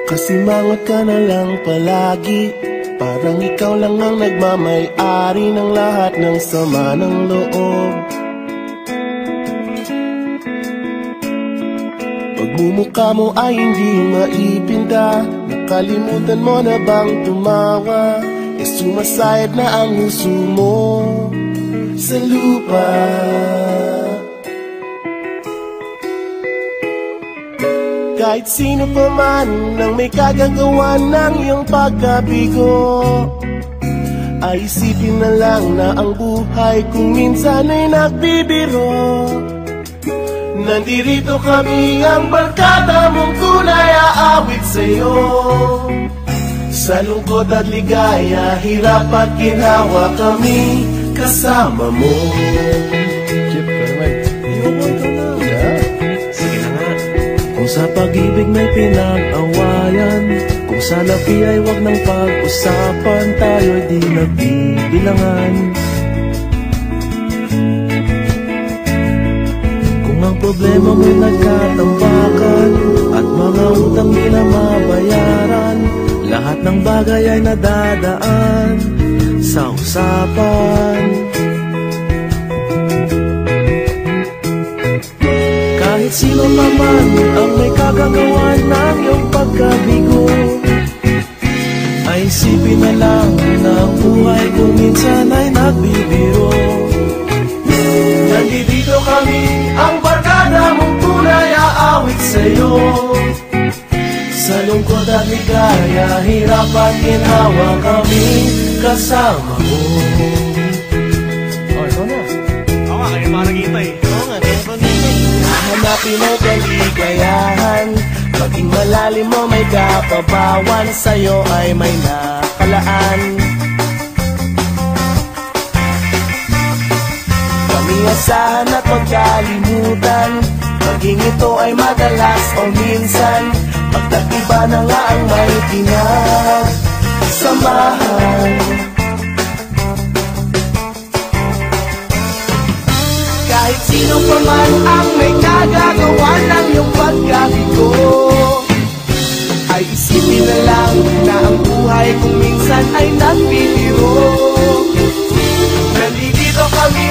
Kasimangot ka na lang palagi, parang ikaw lang ang nagmamay-ari ng lahat ng sama ng loob. Pagmumukha mo ay hindi maipinta, nakalimutan mo na bang tumawa? E sumasayad na ang huso mo sa lupa. Kahit sino pa man ang may kagagawa ng iyong pagkabigo, ay isipin na lang na ang buhay kung minsan ay nagbibiro. Nandirito kami ang barkada mong tunay aawit sa'yo. Sa lungkot at ligaya, hirap at ginhawa kami kasama mo. Chip ka naman. Iwan ka na. Sige na nga. Kung sa pag-ibig may pinag-awayan, kung sa labi ay wag nang pag-usapan, tayo'y di nagbibilangan. Kung ang problema mo'y nagkatambakan at mga utang di na mabayaran, lahat ng bagay ay nadadaan sa usapan. Kahit sino pa man ang may kagagawa ng iyong pagkabigo, ay isipin na lang na ang buhay kung minsan ay nagbibiro. Nandito kami, ang barkada mong tunay aawit sa'yo. Sa lungkot at ligaya, hirap at ginhawa kami kasama mo. Oh, ikaw na. Oo nga, kaya mga nag-iintay. Oo nga, kaya ba nilay? Hanapin mo kaligayahan, maging malalim mo may kapabawan, sa'yo ay may nakalaan. Kamiyasahan at magkalimutan, maging ito ay madalas o minsan, pagkatiba na nga ang may pinagsamahan. Kahit sino pa man ang may kagagawa ng iyong pagkabigo, ay isipin na lang na ang buhay kung minsan ay nagbibiro. Nandito kami